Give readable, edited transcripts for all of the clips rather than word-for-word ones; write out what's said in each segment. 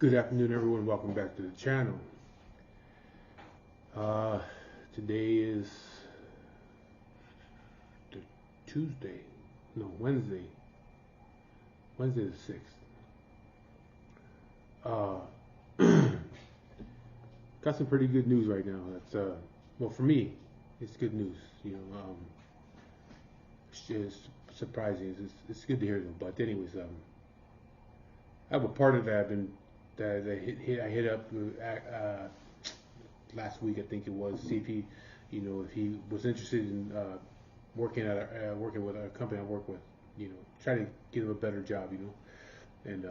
Good afternoon, everyone. Welcome back to the channel. Uh, Today is the Tuesday, no Wednesday, Wednesday the 6th. Got some pretty good news right now. That's well for me, it's good news. It's just surprising. It's good to hear them. But anyways, I have a partner that I hit up last week, I think it was, see if if he was interested in working with a company I work with, try to get him a better job, and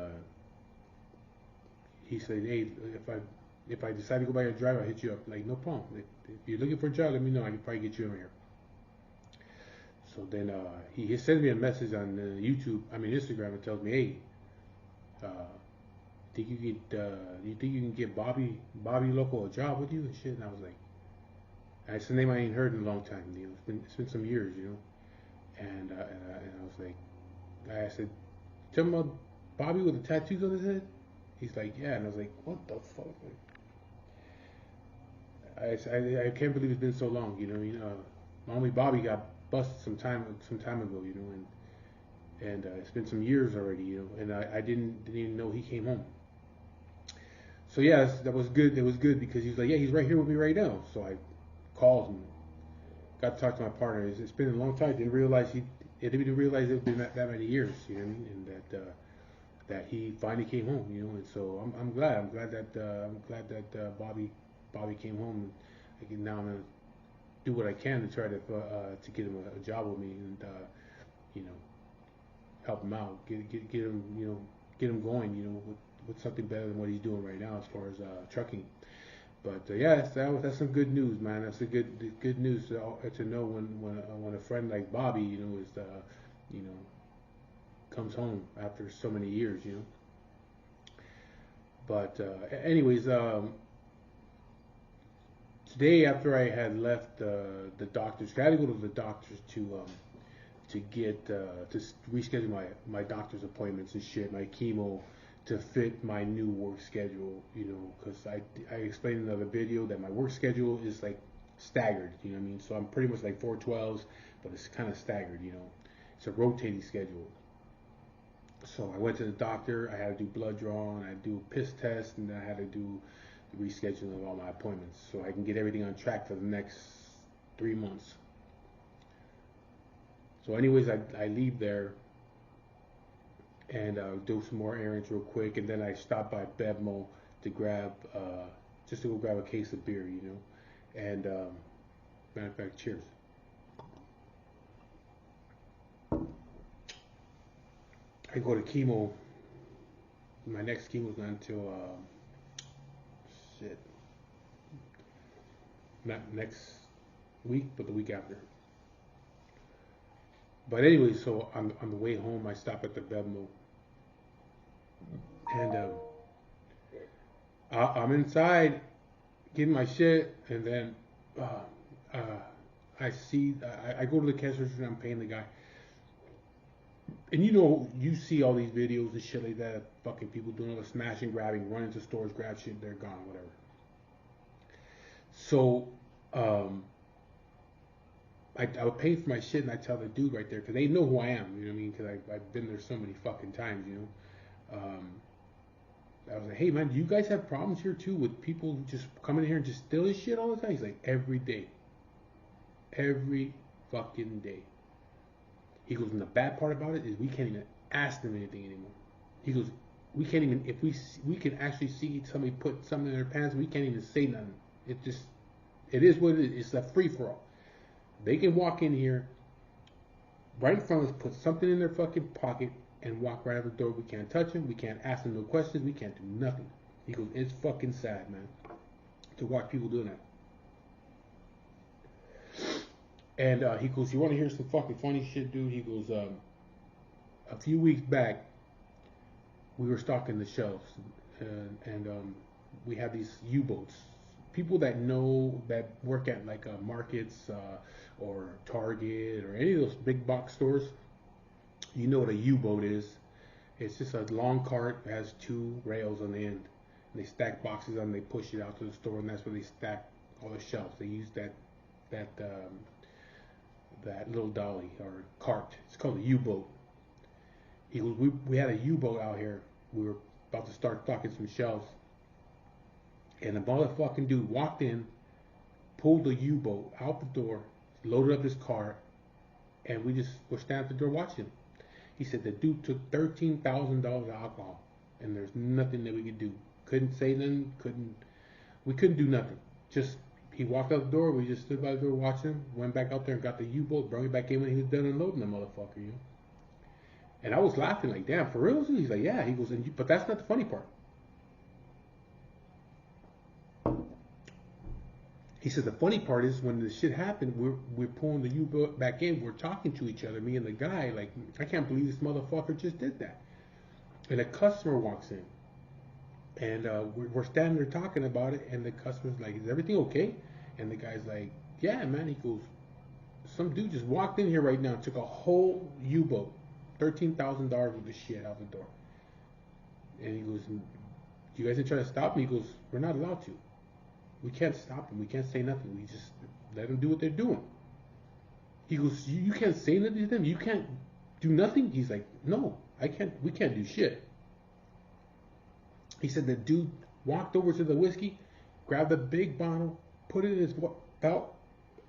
he said, hey, if I decide to go back and drive, I'll hit you up. Like, no problem. If you're looking for a job, let me know. I can probably get you in here. So then he sends me a message on Instagram, and tells me, hey, uh, do you think you can get Bobby Loco a job with you and shit? And I was like, it's a name I ain't heard in a long time. It's been some years, and I was like, I said, tell him about Bobby with the tattoos on his head. He's like, yeah, and I was like, what the fuck? I can't believe it's been so long. My homie Bobby got busted some time ago, and it's been some years already, and I didn't even know he came home. So yes, that was good. It was good because he was like, yeah, he's right here with me right now. So I called him, got to talk to my partner. It's been a long time. Didn't realize it had been that many years, and that he finally came home, And so I'm glad. I'm glad that Bobby came home. And now I'm gonna do what I can to try to get him a job with me, and you know help him out, get him get him going, with something better than what he's doing right now as far as trucking. But that's some good news, man. That's a good news to know when a friend like Bobby, is you know comes home after so many years, But anyways, today after I had left the doctors, I had to go to the doctors to get to reschedule my doctor's appointments and shit, my chemo, to fit my new work schedule, because I explained in another video that my work schedule is like staggered, you know what I mean? So I'm pretty much like 4/12s, but it's kind of staggered, It's a rotating schedule. So I went to the doctor. I had to do blood draw, and I had to do a piss test, and then I had to do the rescheduling of all my appointments so I can get everything on track for the next 3 months. So, anyways, I leave there and do some more errands real quick, and then I stop by Bevmo to grab just to go grab a case of beer, And matter of fact, cheers. I go to chemo. My next chemo is not until shit, not next week, but the week after. But anyway, so on the way home, I stop at the Bevmo, and I'm inside getting my shit, and then uh, I go to the cash register and I'm paying the guy. And you see all these videos and shit like that, fucking people doing all the smashing, grabbing, running to stores, grab shit, they're gone, whatever. So, I would pay for my shit, and I tell the dude right there, because they know who I am, you know what I mean? Because I've been there so many fucking times, I was like, hey man, do you guys have problems here too with people just coming in here and just stealing shit all the time? He's like, every day. Every fucking day. He goes, and the bad part about it is we can't even ask them anything anymore. He goes, we can't even, if we can actually see somebody put something in their pants, we can't even say nothing. It is what it is. It's a free for all. They can walk in here right in front of us, put something in their fucking pocket, and walk right out the door. We can't touch them. We can't ask them no questions. We can't do nothing. He goes, it's fucking sad, man, to watch people doing that. And he goes, you want to hear some fucking funny shit, dude? He goes, a few weeks back, we were stocking the shelves, and we had these U-boats. People that work at like markets or Target or any of those big box stores, you know what a U-boat is. It's just a long cart that has two rails on the end. They stack boxes and they push it out to the store, and that's where they stack all the shelves. They use that that little dolly or cart. It's called a U-boat. He goes, we had a U-boat out here. We were about to start stocking some shelves, and the motherfucking dude walked in, pulled the U-boat out the door, loaded up his car, and we just were standing at the door watching him. He said the dude took $13,000 of alcohol, and there's nothing that we could do. Couldn't say nothing. We couldn't do nothing. Just he walked out the door. We just stood by the door watching him. Went back out there and got the U-boat. Brought it back in when he was done unloading the motherfucker. You know. And I was laughing like, damn, for real? He's like, yeah. He goes, but that's not the funny part. He said the funny part is when the shit happened, we're pulling the U-boat back in. We're talking to each other, me and the guy. Like, I can't believe this motherfucker just did that. And a customer walks in. And we're standing there talking about it. And the customer's like, is everything okay? And the guy's like, yeah, man. He goes, some dude just walked in here right now and took a whole U-boat. $13,000 worth of shit out the door. And he goes, you guys didn't try to stop me? He goes, we're not allowed to. We can't stop them. We can't say nothing. We just let them do what they're doing. He goes, you can't say nothing to them? You can't do nothing? He's like, no, I can't. We can't do shit. He said the dude walked over to the whiskey, grabbed a big bottle, put it in his belt,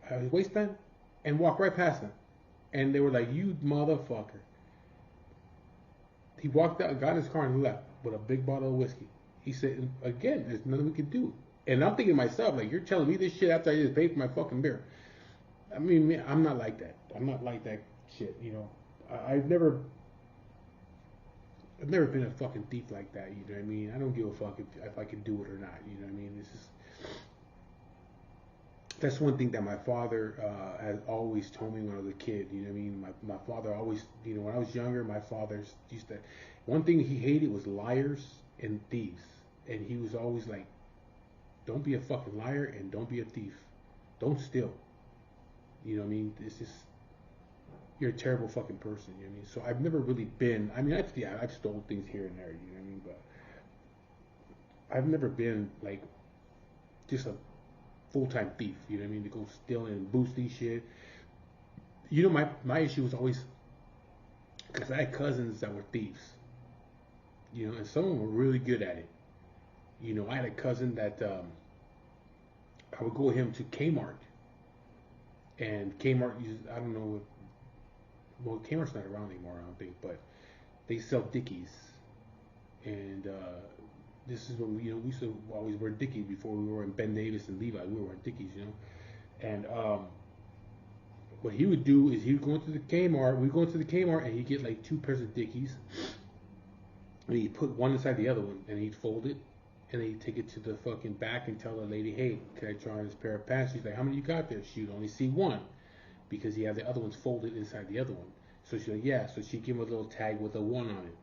his waistband, and walked right past them. And they were like, you motherfucker. He walked out, got in his car, and left with a big bottle of whiskey. He said, again, there's nothing we can do. And I'm thinking to myself, like, you're telling me this shit after I just paid for my fucking beer. I mean, I'm not like that. I'm not like that shit, you know. I've never been a fucking thief like that, you know what I mean? I don't give a fuck if I can do it or not, you know what I mean? That's one thing that my father has always told me when I was a kid, you know what I mean? My father always, you know, when I was younger, my father used to, one thing he hated was liars and thieves. And he was always like, don't be a fucking liar and don't be a thief. Don't steal. You know what I mean? It's just, you're a terrible fucking person, you know what I mean? So I've never really been, I mean, I've stolen things here and there, you know what I mean? But I've never been like just a full-time thief, you know what I mean? To go stealing and boosting shit. You know, my issue was always, because I had cousins that were thieves, you know, and some of them were really good at it. You know, I had a cousin that I would go with him to Kmart, and Kmart, I don't know, well, Kmart's not around anymore, I don't think, but they sell Dickies, and this is when we used to always wear Dickies before we were in Ben Davis and Levi. We were wearing Dickies, you know, and what he would do is he would go into the Kmart. We'd go into the Kmart and he'd get like 2 pairs of Dickies, and he'd put one inside the other one, and he'd fold it. And then he'd take it to the fucking back and tell the lady, hey, can I try on this pair of pants? She's like, how many you got there? She'd only see one because he had the other ones folded inside the other one. So she's like, yeah. So she'd give him a little tag with a 1 on it.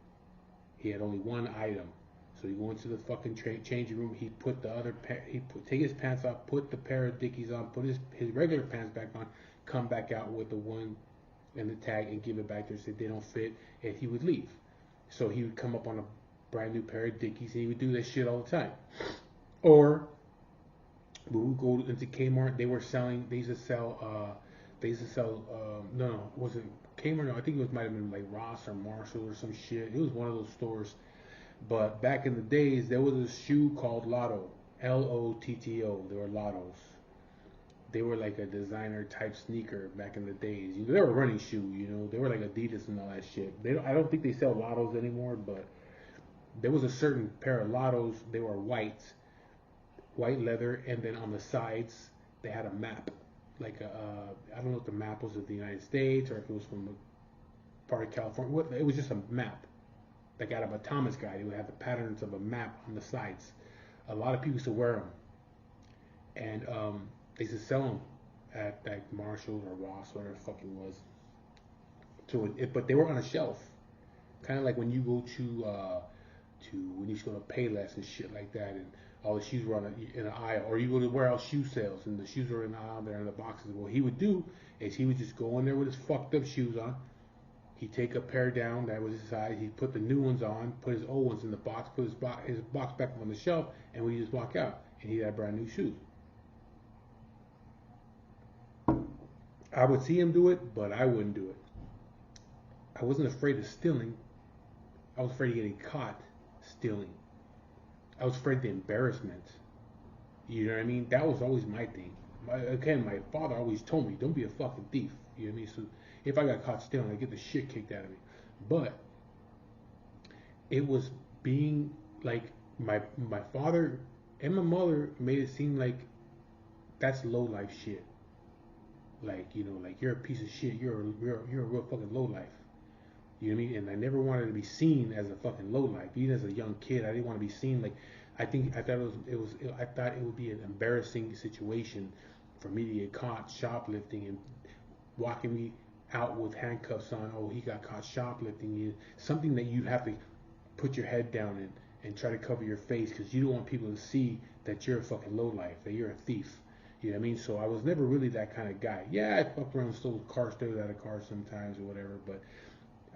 He had only one item. So he'd go into the fucking changing room. He'd put the other take his pants off, put the pair of Dickies on, put his regular pants back on, come back out with the 1 and the tag and give it back to her, say they don't fit, and he would leave. So he would come up on a brand new pair of Dickies, and he would do that shit all the time. Or we would go into Kmart. They used to sell no, it wasn't Kmart. No, I think it might have been like Ross or Marshall or some shit. It was one of those stores. But back in the days, there was a shoe called Lotto, Lotto. They were Lottos. They were like a designer type sneaker back in the days. They were a running shoe, you know. They were like Adidas and all that shit. I don't think they sell Lottos anymore, but there was a certain pair of Lottos. They were white leather, and then on the sides they had a map, like I don't know if the map was of the United States or if it was from a part of California. It was just a map, like out of a Thomas guide. It would have the patterns of a map on the sides. A lot of people used to wear them, and they used to sell them at like Marshalls or Ross, whatever the fuck it was. But they were on a shelf, kind of like when you go to when you go to Payless and shit like that, and all the shoes were in an aisle, or you go to warehouse shoe sales and the shoes were in the aisle there in the boxes. What he would do is he would just go in there with his fucked up shoes on, He'd take a pair down that was his size. He'd put the new ones on, put his old ones in the box, put his box back on the shelf, and we just walk out, and he had brand new shoes. I would see him do it, but I wouldn't do it. I wasn't afraid of stealing. I was afraid of getting caught stealing. I was afraid of the embarrassment. You know what I mean? That was always my thing. My father always told me, don't be a fucking thief. You know what I mean? So if I got caught stealing, I'd get the shit kicked out of me. But it was being like my father and my mother made it seem like that's low life shit. Like, you know, like you're a piece of shit. You're a real fucking low life. You know what I mean? And I never wanted to be seen as a fucking low life. Even as a young kid, I didn't want to be seen like. I thought it would be an embarrassing situation for me to get caught shoplifting and walking me out with handcuffs on. Oh, he got caught shoplifting. Something that you have to put your head down and try to cover your face because you don't want people to see that you're a fucking low life, that you're a thief. You know what I mean? So I was never really that kind of guy. Yeah, I fucked around and stole cars, stole out of cars sometimes or whatever, but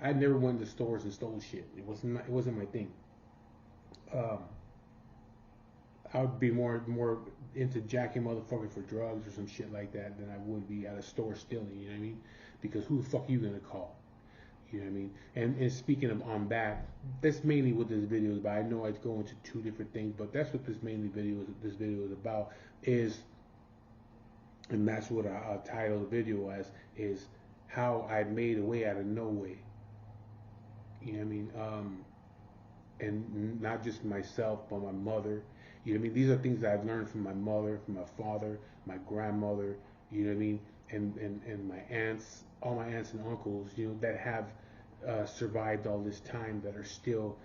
I never went to stores and stole shit. It wasn't my thing. I would be more into jacking motherfuckers for drugs or some shit like that than I would be at a store stealing. You know what I mean? Because who the fuck are you gonna call? You know what I mean? And speaking of on that, that's mainly what this video is about. I know I'd go into two different things, but that's what this video is about. And that's what I titled the video as, is how I made a way out of no way. You know what I mean? And not just myself, but my mother. You know what I mean? These are things that I've learned from my mother, from my father, my grandmother. You know what I mean? And my aunts, all my aunts and uncles. You know, that have survived all this time, that are still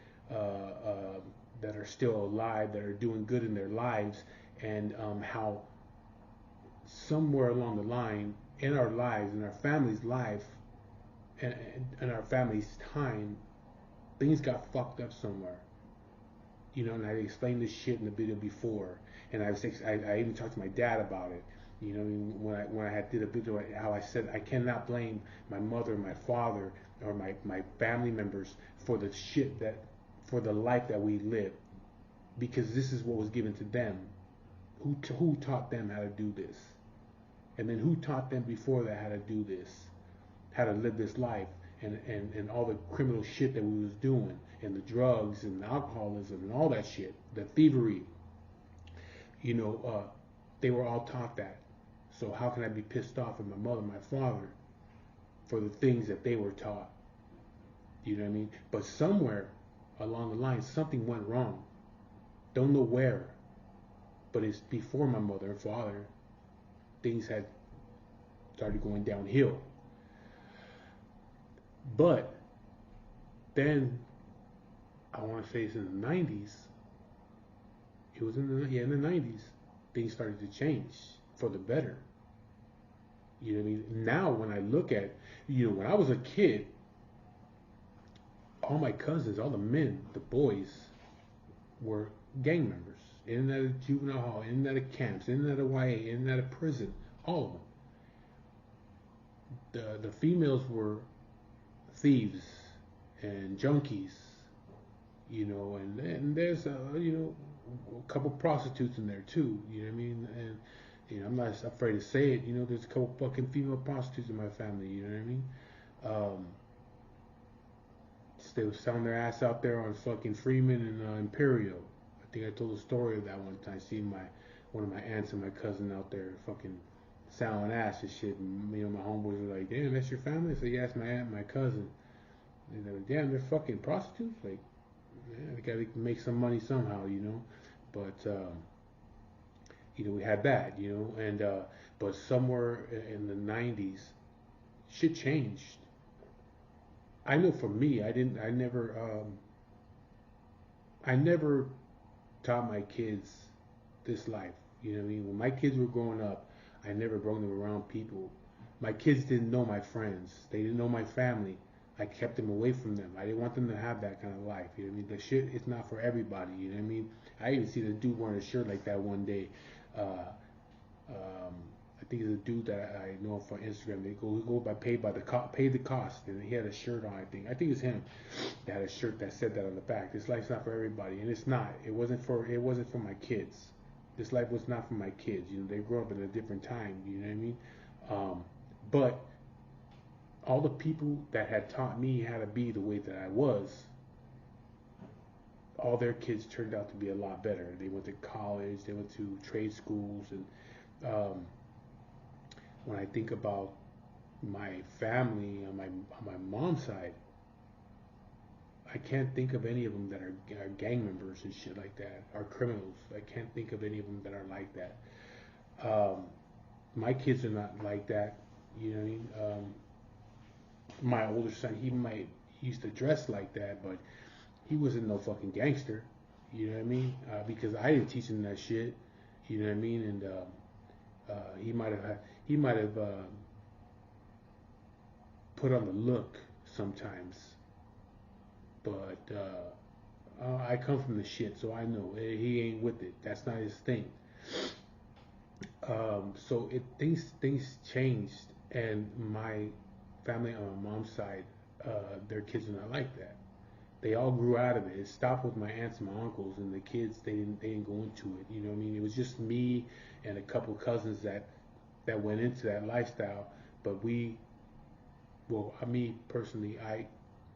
alive, that are doing good in their lives, and how somewhere along the line in our lives, in our family's life, and in our family's time, things got fucked up somewhere. You know, and I explained this shit in the video before, and I even talked to my dad about it. You know, when I had did a video, how I said I cannot blame my mother, my father, or my family members for the shit for the life that we live, because this is what was given to them. Who taught them how to do this? And then who taught them before that how to do this, how to live this life, and all the criminal shit that we was doing, and the drugs and the alcoholism and all that shit, the thievery. You know, they were all taught that. So how can I be pissed off at my mother, my father, for the things that they were taught? You know what I mean? But somewhere along the line, something went wrong. Don't know where, but it's before my mother and father. Things had started going downhill. But then, I want to say it's in the 90s. It was in the 90s. Things started to change for the better. You know what I mean? Now when I look at, you know, when I was a kid, all my cousins, all the men, the boys, were gang members. In and out of juvenile hall, in and out of camps, in and out of YA, in and out of prison, all of them. The females were thieves and junkies, you know, and there's you know, a couple prostitutes in there too, you know what I mean? And you know, I'm not afraid to say it, you know, there's a couple fucking female prostitutes in my family, you know what I mean? They were selling their ass out there on fucking Freeman and Imperial. I think I told a story of that one time. Seeing one of my aunts and my cousin out there fucking selling ass and shit. And me and my homeboys were like, "Damn, that's your family?" I said, "Yeah, that's my aunt, and my cousin." And they were like, "Damn, they're fucking prostitutes." Like, yeah, they gotta make some money somehow, you know. But you know, we had that, you know, and but somewhere in the '90s, shit changed. I know for me, I never taught my kids this life. You know what I mean? When my kids were growing up, I never brought them around people. My kids didn't know my friends. They didn't know my family. I kept them away from them. I didn't want them to have that kind of life. You know what I mean? The shit is not for everybody. You know what I mean? I even see the dude wearing a shirt like that one day. I think it's a dude that I know from Instagram. They go by pay the cost, and he had a shirt on. I think it's him that had a shirt that said that on the back. This life's not for everybody, and it's not. It wasn't for my kids. This life was not for my kids. They grew up in a different time. You know what I mean? But all the people that had taught me how to be the way that I was, all their kids turned out to be a lot better. They went to college, they went to trade schools, and um, when I think about my family on my mom's side, I can't think of any of them that are gang members and shit like that, are criminals. I can't think of any of them that are like that. Um, my kids are not like that. You know what I mean? My older son, he used to dress like that, but he wasn't no fucking gangster. You know what I mean? Because I didn't teach him that shit. You know what I mean? And he might have put on the look sometimes, but I come from the shit, so I know he ain't with it. That's not his thing. So things changed, and my family on my mom's side, their kids are not like that. They all grew out of it. It stopped with my aunts and my uncles, and the kids they didn't go into it. You know what I mean? It was just me and a couple cousins that went into that lifestyle. But me personally, I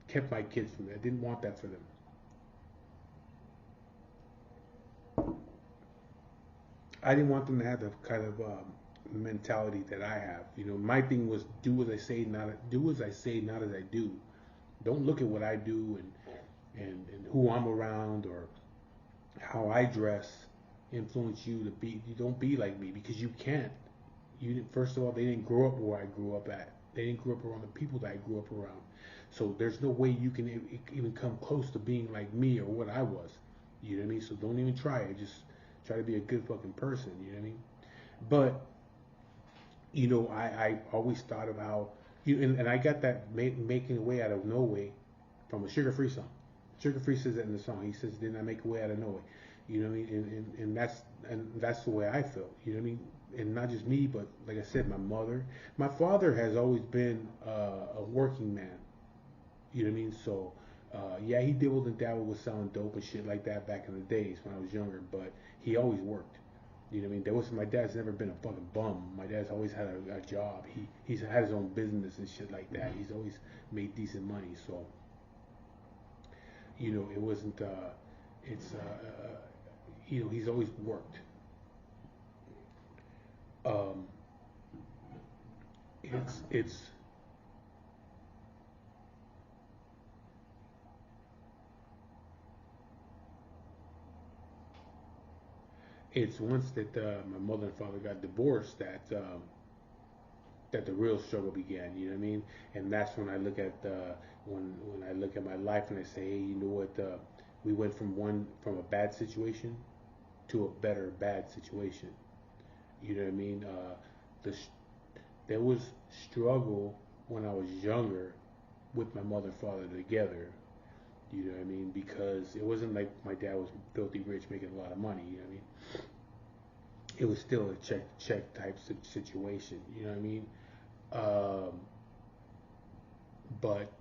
kept my kids from that. I didn't want that for them. I didn't want them to have the kind of mentality that I have. My thing was do as I say, not as I do. Don't look at what I do and who I'm around or how I dress influence you to be. You don't be like me because you can't. First of all, they didn't grow up where I grew up at. They didn't grow up around the people that I grew up around. So there's no way you can even come close to being like me or what I was. You know what I mean? So don't even try it. Just try to be a good fucking person. You know what I mean? But I always thought of how and I got that making a way out of no way from a Sugar Free song. Sugar Free says that in the song. He says, "Didn't I make a way out of no way?" You know what I mean? And that's the way I felt. You know what I mean? And not just me, but like I said, my father has always been a working man. You know what I mean? So, yeah, he dibbled and dabbled with selling dope and shit like that back in the days when I was younger, but he always worked. You know what I mean? My dad's never been a fucking bum. My dad's always had a job. He's had his own business and shit like that. He's always made decent money. So, it wasn't, it's, he's always worked. Um, it's it's once that my mother and father got divorced that the real struggle began. You know what I mean? And that's when I look at when I look at my life and I say, hey, you know what? We went from a bad situation to a better bad situation. You know what I mean? The there was struggle when I was younger with my mother and father together. You know what I mean? Because it wasn't like my dad was filthy rich making a lot of money. You know what I mean? It was still a check type situation. You know what I mean? Um, but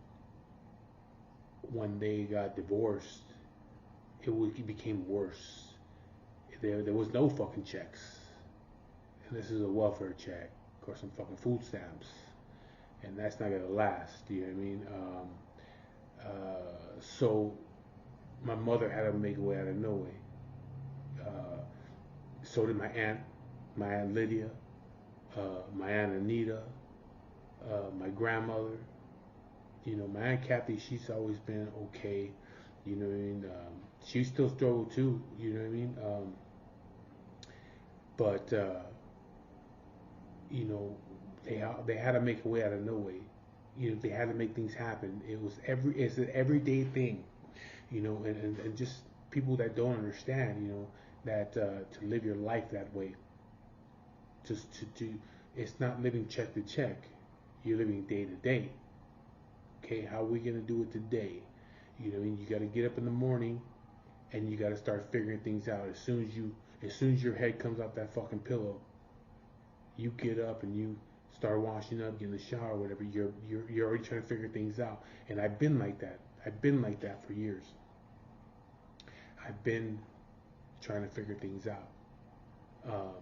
when they got divorced, it became worse. There was no fucking checks, and this is a welfare check or some fucking food stamps, and that's not gonna last. You know what I mean? So my mother had to make a way out of no way. Uh, so did my aunt Lydia, my aunt Anita, my grandmother. My aunt Kathy, she's always been okay. You know what I mean? She still struggled too. You know what I mean? But you know, they had to make a way out of no way. They had to make things happen. It's an everyday thing. And just people that don't understand. That to live your life that way, just to it's not living check to check. You're living day to day. Okay, how are we gonna do it today? You know what I mean? You got to get up in the morning and you got to start figuring things out. As soon as your head comes off that fucking pillow, you get up and you start washing up, get in the shower, or whatever. You're already trying to figure things out. And I've been like that. I've been like that for years. I've been trying to figure things out. Um,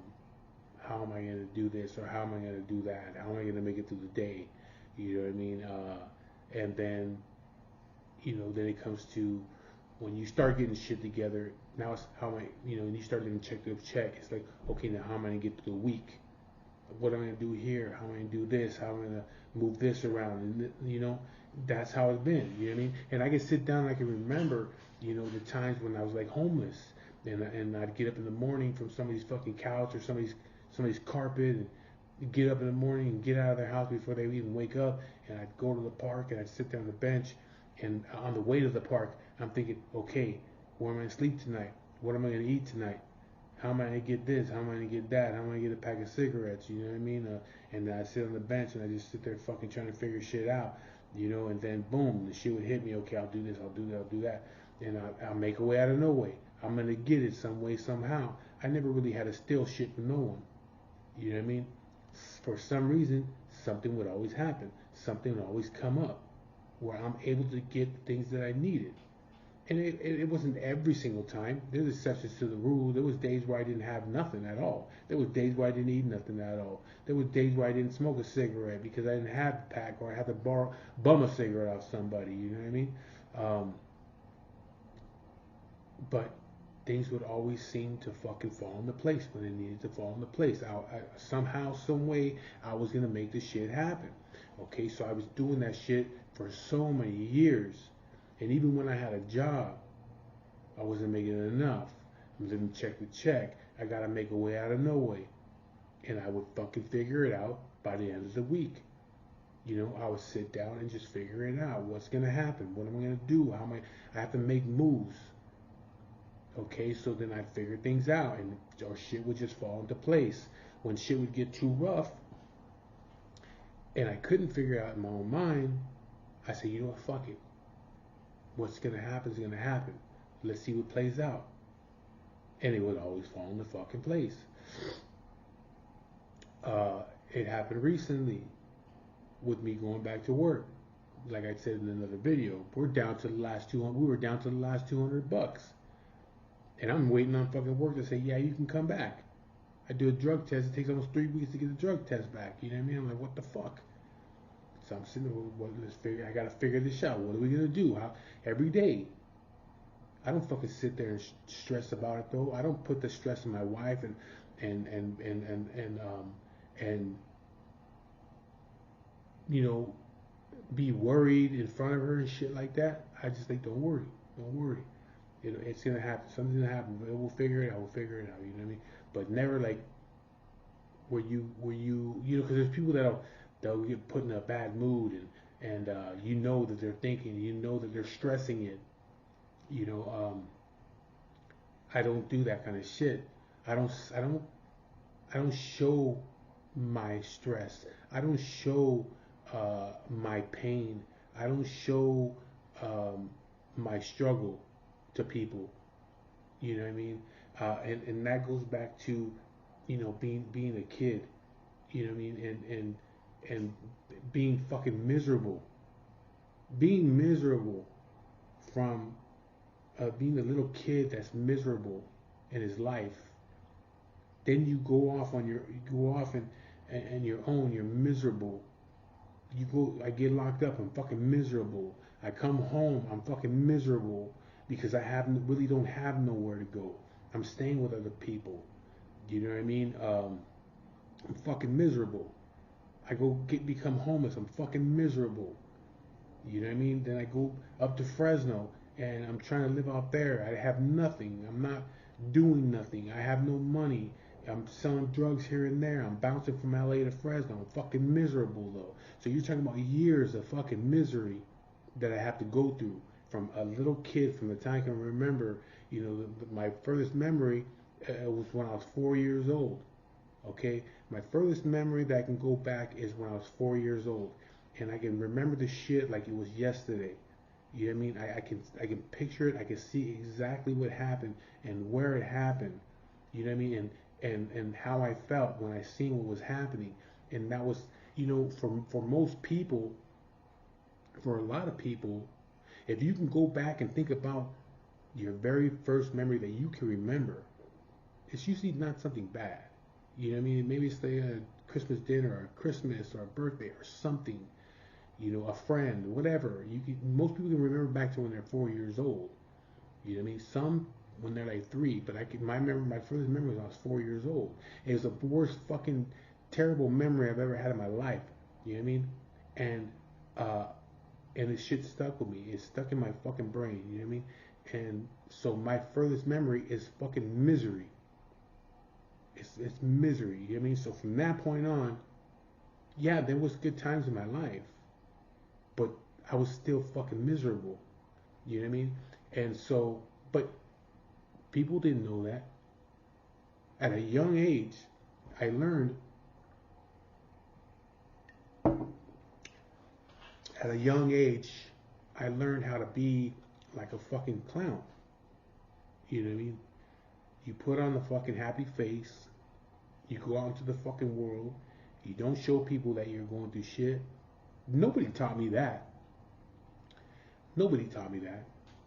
how am I going to do this, or how am I going to do that? How am I going to make it through the day? You know what I mean? And then, then it comes to when you start getting shit together. Now it's how am I, and you start getting check to check. It's like, okay, now how am I going to get through the week? What am I going to do here? How am I going to do this? How am I going to move this around? And, that's how it's been. You know what I mean? And I can sit down and I can remember, the times when I was like homeless. And I'd get up in the morning from somebody's fucking couch or somebody's carpet, and get up in the morning and get out of their house before they even wake up, and I'd go to the park and I'd sit there on the bench, and on the way to the park I'm thinking, okay, where am I going to sleep tonight? What am I going to eat tonight? How am I going to get this? How am I going to get that? How am I going to get a pack of cigarettes? You know what I mean? And I sit on the bench and I just sit there fucking trying to figure shit out, and then boom, the shit would hit me. Okay, I'll do this, I'll do that, I'll do that, and I'll make a way out of no way. I'm gonna get it some way, somehow. I never really had to steal shit from no one. You know what I mean? For some reason, something would always happen. Something would always come up where I'm able to get the things that I needed. And it wasn't every single time. There's exceptions to the rule. There was days where I didn't have nothing at all. There was days where I didn't eat nothing at all. There was days where I didn't smoke a cigarette because I didn't have a pack, or I had to bum a cigarette off somebody. You know what I mean? But things would always seem to fucking fall into place when they needed to fall into place. Somehow, some way, I was gonna make this shit happen. Okay, so I was doing that shit for so many years, and even when I had a job, I wasn't making enough. I'm living check to check. I gotta make a way out of no way, and I would fucking figure it out by the end of the week. I would sit down and just figure it out. What's gonna happen? What am I gonna do? I have to make moves. Okay, so then I figured things out, and our shit would just fall into place. When shit would get too rough, and I couldn't figure it out in my own mind, I said, you know what, fuck it. What's gonna happen is gonna happen. Let's see what plays out. And it would always fall into fucking place. It happened recently with me going back to work. Like I said in another video, we're down to the last 200. We were down to the last $200. And I'm waiting on fucking work to say, yeah, you can come back. I do a drug test. It takes almost 3 weeks to get the drug test back. You know what I mean? I'm like, what the fuck? So I'm sitting there, I gotta figure this out. What are we gonna do? Every day. I don't fucking sit there and stress about it though. I don't put the stress on my wife and be worried in front of her and shit like that. I just think, don't worry. It's gonna happen. Something's gonna happen. We'll figure it out. You know what I mean? But never like where you because there's people they'll get put in a bad mood, and that they're thinking, that they're stressing it. I don't do that kind of shit. I don't show my stress. I don't show my pain. I don't show my struggle to people. You know what I mean? And that goes back to, being a kid. You know what I mean? And being fucking miserable. Being miserable from being a little kid that's miserable in his life. Then you go off and your own. You're miserable. I get locked up. I'm fucking miserable. I come home. I'm fucking miserable because I really don't have nowhere to go. I'm staying with other people. You know what I mean? I'm fucking miserable. I become homeless. I'm fucking miserable. You know what I mean? Then I go up to Fresno and I'm trying to live out there. I have nothing. I'm not doing nothing. I have no money. I'm selling drugs here and there. I'm bouncing from LA to Fresno. I'm fucking miserable though. So you're talking about years of fucking misery that I have to go through from a little kid, from the time I can remember. My furthest memory was when I was 4 years old. Okay, my furthest memory that I can go back is when I was 4 years old, and I can remember the shit like it was yesterday. You know what I mean? I can picture it. I can see exactly what happened and where it happened. You know what I mean? and how I felt when I seen what was happening. And that was, for most people, for a lot of people, if you can go back and think about your very first memory that you can remember, it's usually not something bad. You know what I mean? Maybe it's a Christmas dinner or a Christmas or a birthday or something, a friend, whatever. Most people can remember back to when they're 4 years old. You know what I mean? Some when they're like 3, but my first memory was I was 4 years old. It was the worst fucking terrible memory I've ever had in my life. You know what I mean? And uh, and this shit stuck with me. It's stuck in my fucking brain. You know what I mean? And so my furthest memory is fucking misery. It's misery. You know what I mean? So from that point on, yeah, there was good times in my life, but I was still fucking miserable. You know what I mean? And so, but people didn't know that. At a young age, I learned. At a young age, I learned how to be like a fucking clown. You know what I mean? You put on the fucking happy face. You go out into the fucking world. You don't show people that you're going through shit. Nobody taught me that. Nobody taught me that.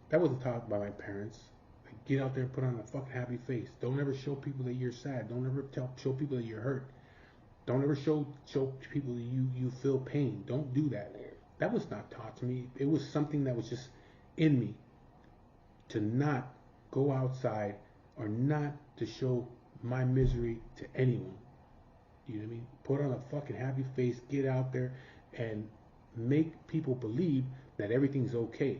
That wasn't taught by my parents. Like, get out there and put on a fucking happy face. Don't ever show people that you're sad. Don't ever show people that you're hurt. Don't ever show people that you feel pain. Don't do that. That was not taught to me. It was something that was just in me to not go outside or not to show my misery to anyone. You know what I mean? Put on a fucking happy face, get out there and make people believe that everything's okay.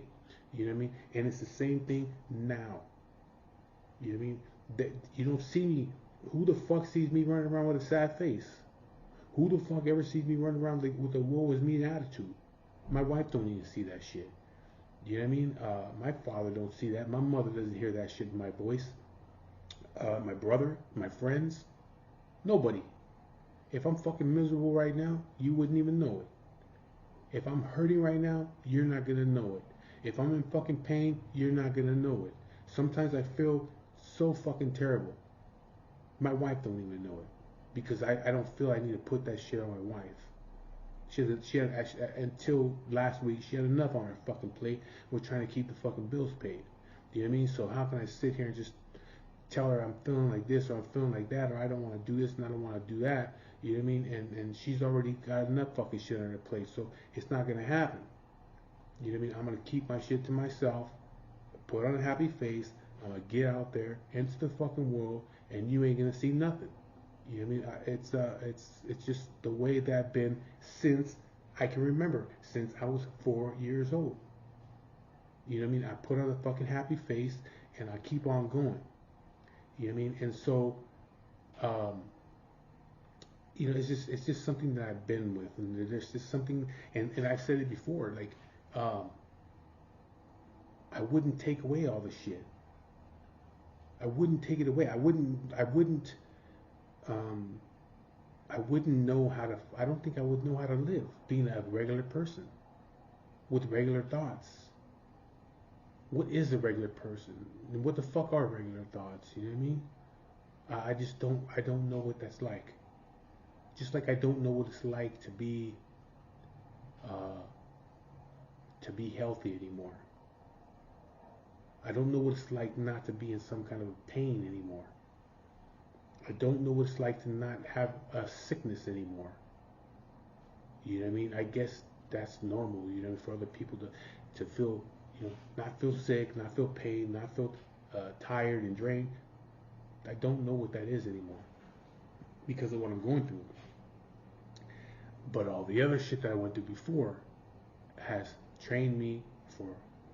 You know what I mean? And it's the same thing now. You know what I mean? That you don't see me. Who the fuck sees me running around with a sad face? Who the fuck ever sees me running around with a woe is me attitude? My wife don't even see that shit. You know what I mean? My father don't see that. My mother doesn't hear that shit in my voice. My brother, my friends, nobody. If I'm fucking miserable right now, you wouldn't even know it. If I'm hurting right now, you're not gonna know it. If I'm in fucking pain, you're not gonna know it. Sometimes I feel so fucking terrible. My wife don't even know it because I don't feel I need to put that shit on my wife. She had actually, until last week, she had enough on her fucking plate. We're trying to keep the fucking bills paid. You know what I mean? So how can I sit here and just tell her I'm feeling like this or I'm feeling like that or I don't want to do this and I don't want to do that? You know what I mean? And she's already got enough fucking shit on her plate, so it's not gonna happen. You know what I mean? I'm gonna keep my shit to myself, put on a happy face. I'm gonna get out there into the fucking world, and you ain't gonna see nothing. You know what I mean? It's just the way that been since I can remember, since I was 4 years old. You know what I mean? I put on a fucking happy face and I keep on going. You know what I mean? And so, um, it's just something that I've been with, and there's just something, and I've said it before, like, I wouldn't take away all the shit. I wouldn't take it away. Um, I wouldn't know how to. I don't think I would know how to live being a regular person with regular thoughts. What is a regular person? And what the fuck are regular thoughts? You know what I mean? I just don't. I don't know what that's like. Just like I don't know what it's like uh, to be healthy anymore. I don't know what it's like not to be in some kind of pain anymore. I don't know what it's like to not have a sickness anymore. You know what I mean? I guess that's normal, for other people to feel, not feel sick, not feel pain, not feel tired and drained. I don't know what that is anymore because of what I'm going through. But all the other shit that I went through before has trained me for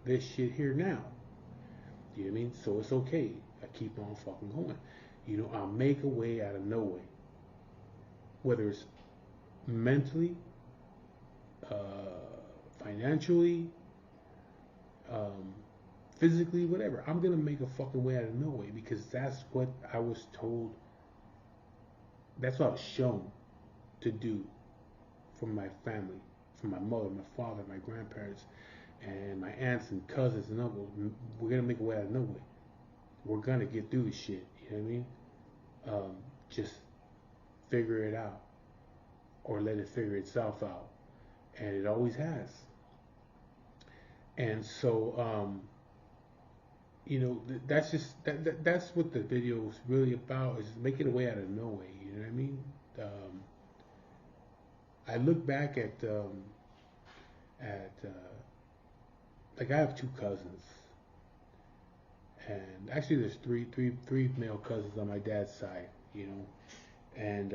this shit here now. You know what I mean? So it's okay. I keep on fucking going. I'll make a way out of no way. Whether it's mentally, uh, financially, um, physically, whatever. I'm gonna make a fucking way out of no way because that's what I was told. That's what I was shown to do from my family, from my mother, my father, my grandparents, and my aunts and cousins and uncles. We're gonna make a way out of no way. We're gonna get through this shit. You know what I mean? just figure it out or let it figure itself out. And it always has. And so, that's just that's what the video is really about, is making a way out of no way. You know what I mean? I look back at like I have two cousins, and actually there's three male cousins on my dad's side. And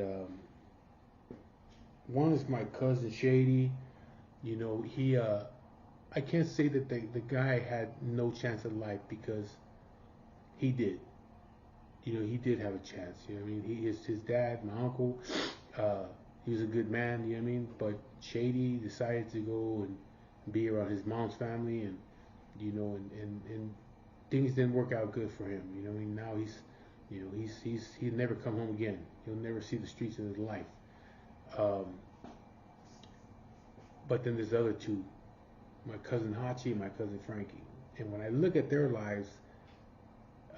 one is my cousin Shady. He I can't say that the guy had no chance at life, because he did. He did have a chance. His dad, my uncle, he was a good man. You know what I mean? But Shady decided to go and be around his mom's family, and and things didn't work out good for him. Now he'll never come home again. He'll never see the streets in his life. But then there's the other two, my cousin Hachi and my cousin Frankie. And when I look at their lives,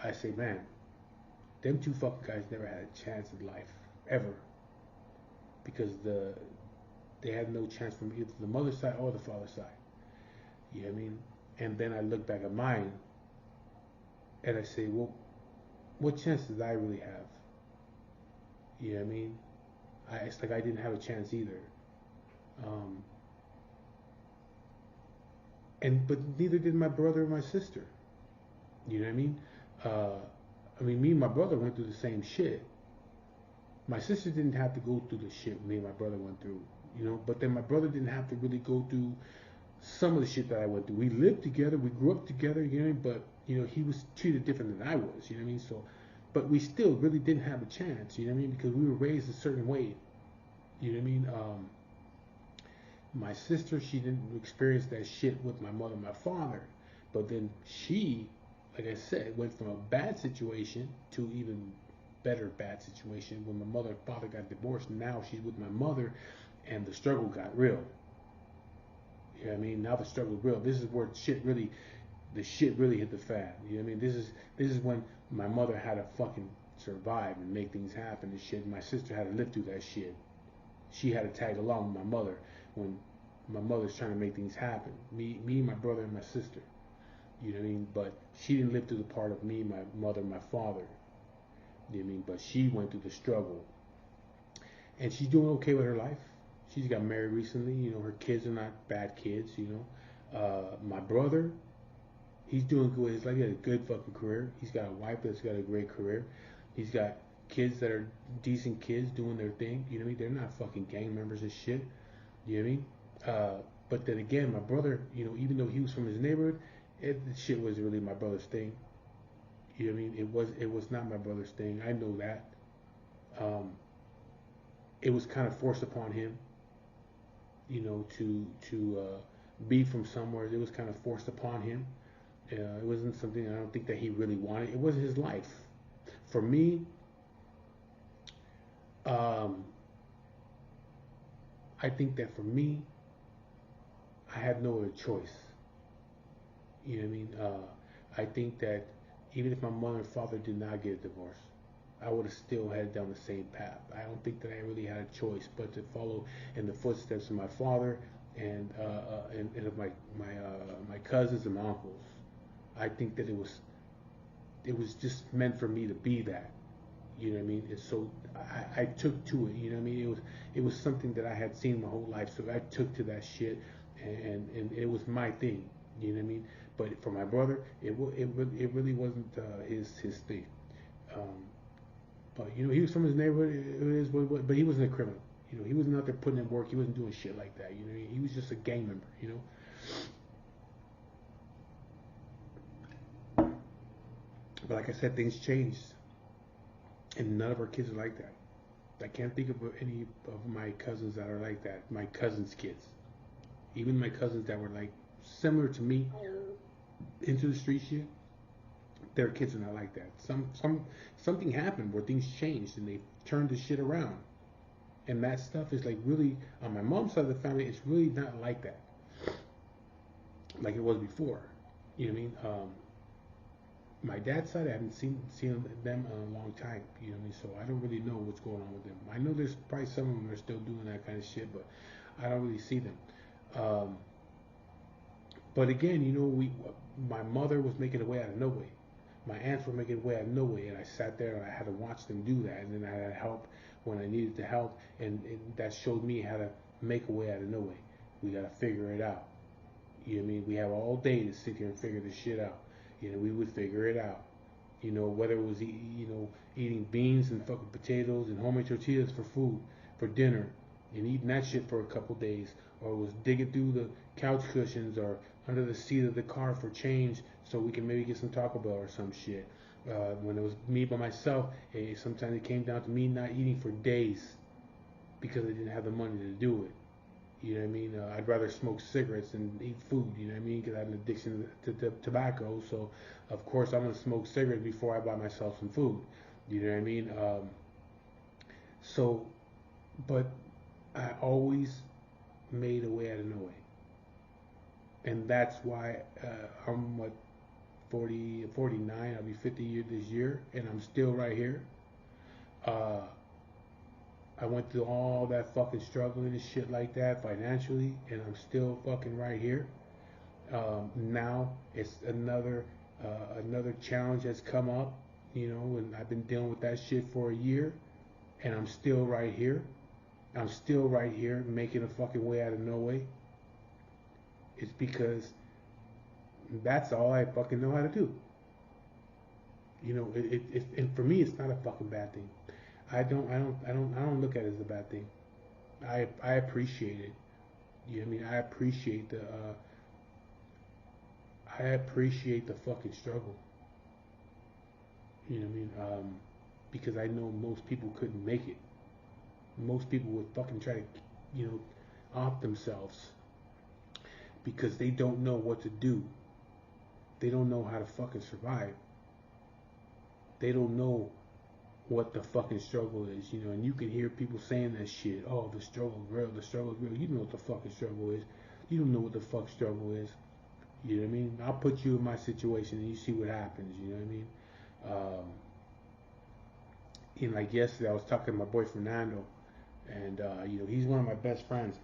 I say, man, them two fucking guys never had a chance in life, ever. Because they had no chance from either the mother's side or the father's side. You know what I mean? And then I look back at mine, and I say, well, what chance did I really have? You know what I mean? It's like I didn't have a chance either. But neither did my brother or my sister. You know what I mean? Me and my brother went through the same shit. My sister didn't have to go through the shit me and my brother went through, but then my brother didn't have to really go through some of the shit that I went through. We lived together, we grew up together, but he was treated different than I was, you know what I mean? So, but we still really didn't have a chance, you know what I mean? Because we were raised a certain way, you know what I mean? My sister, she didn't experience that shit with my mother and my father, but then she, like I said, went from a bad situation to even better bad situation when my mother and father got divorced. Now she's with my mother, and the struggle got real. You know what I mean? Now the struggle is real. This is where the shit really hit the fan. You know what I mean? This is when my mother had to fucking survive and make things happen and shit. My sister had to live through that shit. She had to tag along with my mother when my mother's trying to make things happen. Me, my brother, and my sister. You know what I mean? But she didn't live through the part of me, my mother, and my father. You know what I mean? But she went through the struggle. And she's doing okay with her life. She's got married recently. Her kids are not bad kids, My brother, he's doing good. He's like, he had a good fucking career. He's got a wife that's got a great career. He's got kids that are decent kids doing their thing. You know what I mean? They're not fucking gang members and shit. You know what I mean? But then again, my brother, even though he was from his neighborhood, the shit was really my brother's thing. You know what I mean? It was not my brother's thing. I know that. It was kind of forced upon him, to be from somewhere. It was kind of forced upon him. It wasn't something I don't think that he really wanted. It wasn't his life. For me, I think that for me, I had no other choice. You know what I mean? I think that even if my mother and father did not get a divorce, I would have still headed down the same path. I don't think that I really had a choice but to follow in the footsteps of my father and of my cousins and my uncles. I think that it was just meant for me to be that. You know what I mean? And so I took to it. You know what I mean? It was something that I had seen my whole life. So I took to that shit, and it was my thing. You know what I mean? But for my brother, it really wasn't his thing. But he was from his neighborhood. But he wasn't a criminal. He wasn't out there putting in work. He wasn't doing shit like that. He was just a gang member. But like I said, things changed, and none of our kids are like that. I can't think of any of my cousins that are like that. My cousins' kids, even my cousins that were like similar to me, into the street shit. Their kids are not like that. Something happened where things changed and they turned the shit around. And that stuff is like really, on my mom's side of the family, it's really not like that, like it was before. You know what I mean? My dad's side, I haven't seen them in a long time. You know what I mean? So I don't really know what's going on with them. I know there's probably some of them are still doing that kind of shit, but I don't really see them. Um, but again, my mother was making a way out of no way. My aunts were making a way out of no way, and I sat there and I had to watch them do that, and then I had help when I needed the help, and that showed me how to make a way out of no way. We got to figure it out. You know what I mean? We have all day to sit here and figure this shit out. We would figure it out. Whether it was eating beans and fucking potatoes and homemade tortillas for food, for dinner, and eating that shit for a couple days, or it was digging through the couch cushions or under the seat of the car for change so we can maybe get some Taco Bell or some shit. When it was me by myself, sometimes it came down to me not eating for days because I didn't have the money to do it. You know what I mean? I'd rather smoke cigarettes than eat food. You know what I mean? Because I have an addiction to tobacco. So, of course, I'm gonna smoke cigarettes before I buy myself some food. You know what I mean? So, but I always made a way out of no way, and that's why I'm 49. I'll be 50 years this year, and I'm still right here. Uh, I went through all that fucking struggling and shit like that financially, and I'm still fucking right here. Now it's another challenge that's come up, and I've been dealing with that shit for a year, and I'm still right here. I'm still right here making a fucking way out of no way. It's because that's all I fucking know how to do. And for me, it's not a fucking bad thing. I don't look at it as a bad thing. I appreciate it. You know what I mean? I appreciate the fucking struggle. You know what I mean? Because I know most people couldn't make it. Most people would fucking try to, off themselves because they don't know what to do. They don't know how to fucking survive. They don't know what the fucking struggle is, and you can hear people saying that shit. Oh, the struggle's real, the struggle's real. You know what the fucking struggle is. You don't know what the fuck struggle is. You know what I mean? I'll put you in my situation and you see what happens, you know what I mean? Like yesterday, I was talking to my boy Fernando, and, he's one of my best friends.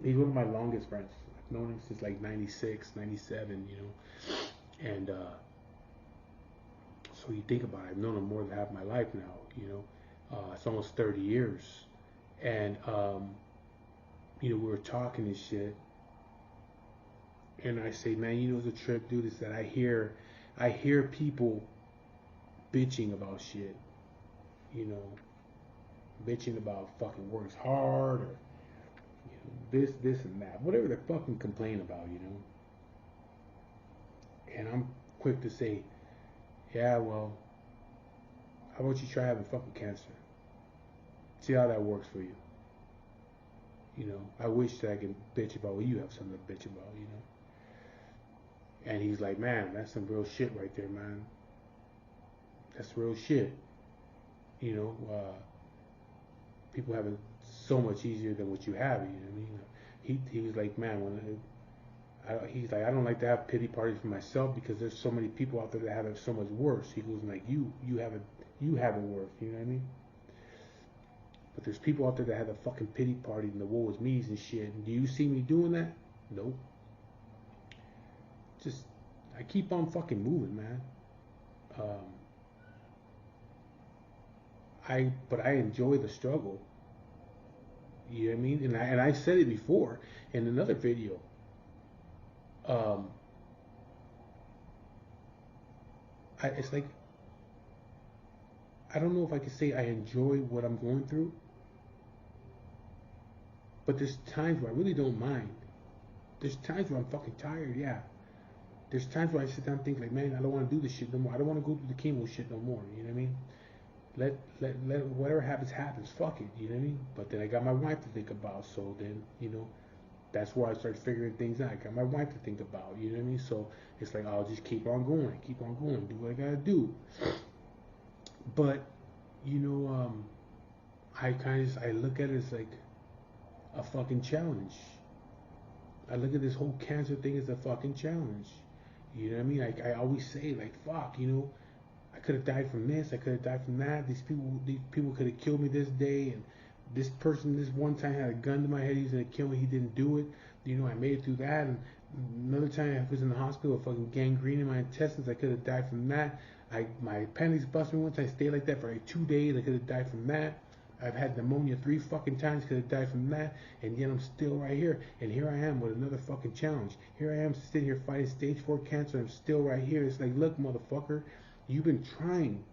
He's one of my longest friends. I've known him since like 96, 97, and, so you think about it, I've known him more than half my life now, it's almost 30 years. And, we were talking and shit. And I say, man, it's a trip, dude, is that I hear people bitching about shit, bitching about fucking works hard or, this and that, whatever they fucking complain about, And I'm quick to say, yeah, well, how about you try having fucking cancer? See how that works for you. I wish that I could bitch about what you have something to bitch about, And he's like, man, that's some real shit right there, man. That's real shit. People have it so much easier than what you have, you know what I mean? He was like, man, he's like, I don't like to have pity parties for myself because there's so many people out there that have it so much worse. He goes, like, you have it worse, you know what I mean? But there's people out there that have a fucking pity party and the woe is me's and shit. Do you see me doing that? Nope. Just, I keep on fucking moving, man. But I enjoy the struggle. You know what I mean? And I said it before in another video. It's like, I don't know if I could say I enjoy what I'm going through, but there's times where I really don't mind. There's times where I'm fucking tired, yeah. There's times where I sit down and think like, man, I don't want to do this shit no more. I don't want to go through the chemo shit no more. You know what I mean? Let whatever happens, fuck it, you know what I mean? But then I got my wife to think about, so then, that's where I start figuring things out. I got my wife to think about, you know what I mean? So it's like, I'll just keep on going, do what I gotta do. But, I look at it as like a fucking challenge. I look at this whole cancer thing as a fucking challenge. You know what I mean? Like I always say, like fuck, you know, I could have died from this, I could have died from that. These people could have killed me this day, and this person this one time had a gun to my head, he's gonna kill me. He didn't do it. You know, I made it through that, and another time I was in the hospital with fucking gangrene in my intestines. I could have died from that. My appendix busted me once. I stayed like that for like 2 days. I could have died from that. I've had pneumonia 3 fucking times. Could have died from that. And yet I'm still right here. And here I am with another fucking challenge. Here I am sitting here fighting stage 4 cancer. I'm still right here. It's like, look, motherfucker, you've been trying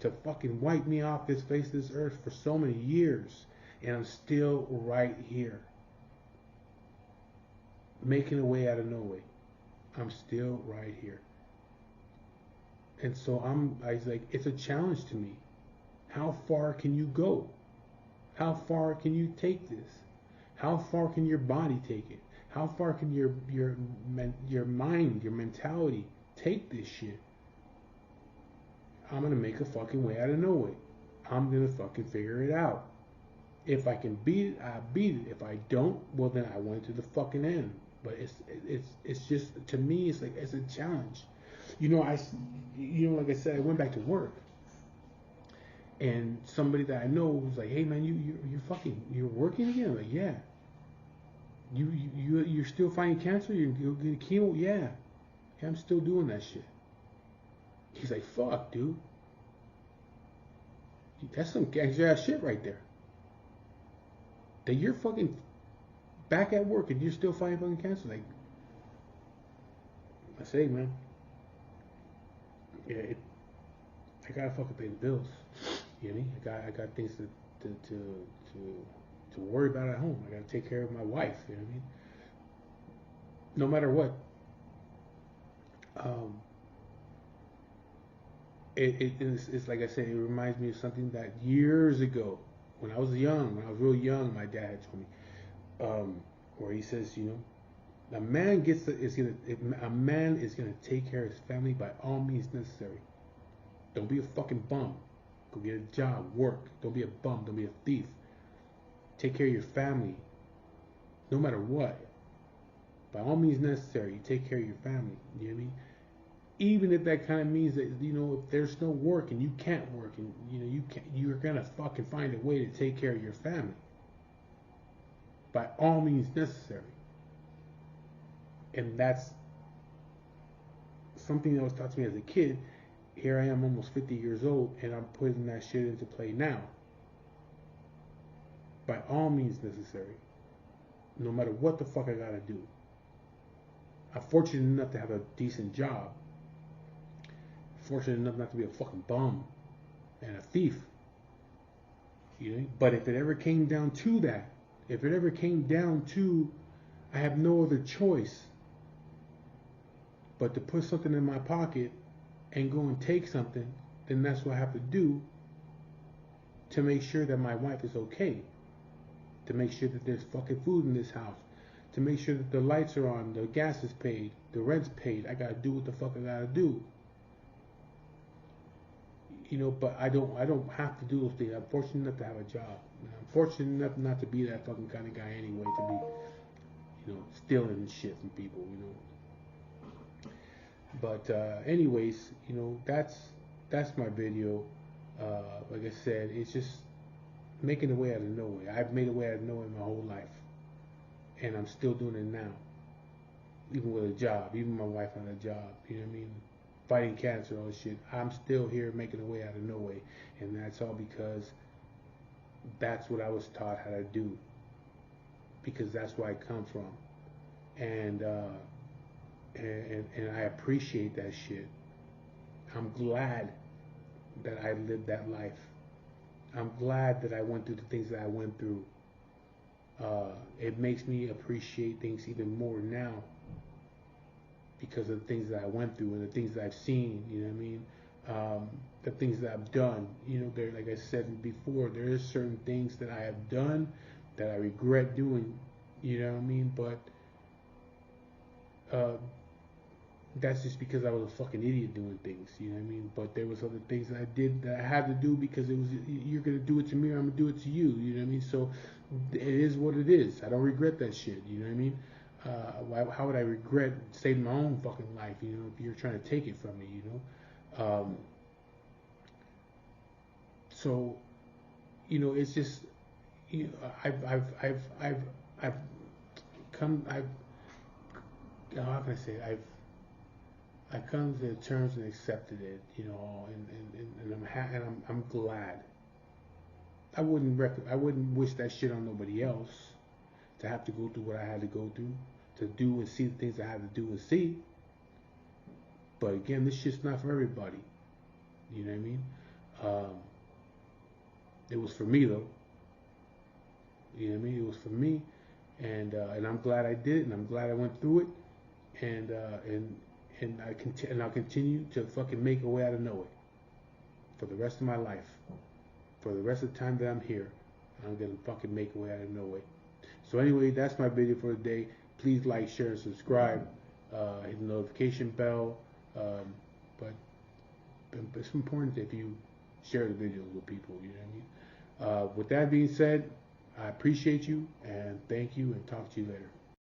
to fucking wipe me off this face of this earth for so many years. And I'm still right here, making a way out of no way. I'm still right here. And so I was like, it's a challenge to me. How far can you go? How far can you take this? How far can your body take it? How far can your mind, your mentality take this shit? I'm gonna make a fucking way out of no way. I'm gonna fucking figure it out. If I can beat it, I beat it. If I don't, well then I went to the fucking end. But it's just, to me, it's like, it's a challenge. You know, like I said, I went back to work, and somebody that I know was like, "Hey man, you're working again?" I'm like, yeah. You're still fighting cancer? You're getting chemo? Yeah, I'm still doing that shit. He's like, fuck, dude. That's some gangster ass shit right there. That you're fucking back at work and you're still fighting fucking cancer. Like, I say, man, yeah, I gotta fucking pay the bills. You know what I mean? I got things to worry about at home. I gotta take care of my wife. You know what I mean? No matter what. It's like I said, it reminds me of something that years ago, when I was real young, my dad had told me, where he says, you know, a man is gonna take care of his family by all means necessary. Don't be a fucking bum. Go get a job, work. Don't be a bum. Don't be a thief. Take care of your family, no matter what. By all means necessary, you take care of your family. You know what I mean? Even if that kind of means that, you know, if there's no work and you can't work, and you know you're gonna fucking find a way to take care of your family. By all means necessary. And that's something that was taught to me as a kid. Here I am, almost 50 years old, and I'm putting that shit into play now. By all means necessary. No matter what the fuck I gotta do. I'm fortunate enough to have a decent job. Fortunate enough not to be a fucking bum and a thief. You know? But if it ever came down to that, if it ever came down to I have no other choice but to put something in my pocket and go and take something, then that's what I have to do to make sure that my wife is okay. To make sure that there's fucking food in this house. To make sure that the lights are on, the gas is paid, the rent's paid. I gotta do what the fuck I gotta do. You know, but I don't have to do those things. I'm fortunate enough to have a job. I'm fortunate enough not to be that fucking kind of guy anyway, to be, you know, stealing shit from people, you know. But anyways, you know, that's my video. Like I said, it's just making a way out of no way. I've made a way out of no way my whole life, and I'm still doing it now. Even with a job, even my wife had a job. You know what I mean? Fighting cancer, all this shit. I'm still here making a way out of no way, and that's all because that's what I was taught how to do. Because that's where I come from, and I appreciate that shit. I'm glad that I lived that life. I'm glad that I went through the things that I went through. It makes me appreciate things even more now because of the things that I went through and the things that I've seen. You know what I mean? The things that I've done. You know, there, like I said before, there is certain things that I have done that I regret doing. You know what I mean? But that's just because I was a fucking idiot doing things, you know what I mean? But there was other things that I did that I had to do because it was, you're gonna do it to me or I'm gonna do it to you, you know what I mean? So it is what it is. I don't regret that shit, you know what I mean? How would I regret saving my own fucking life? You know, if you're trying to take it from me, you know. So, you know, it's just, you know, I've come, how can I say, I come to terms and accepted it, you know, and I'm glad. I wouldn't wish that shit on nobody else to have to go through what I had to go through, to do and see the things I had to do and see. But again, this shit's not for everybody. You know what I mean? Um, it was for me though. You know what I mean? It was for me, and I'm glad I did it, and I'm glad I went through it, and and I'll continue to fucking make a way out of no way for the rest of my life, for the rest of the time that I'm here. I'm gonna fucking make a way out of no way. So anyway, that's my video for today. Please like, share, and subscribe. Hit the notification bell. Um, but it's important if you share the videos with people. You know what I mean? With that being said, I appreciate you and thank you, and talk to you later.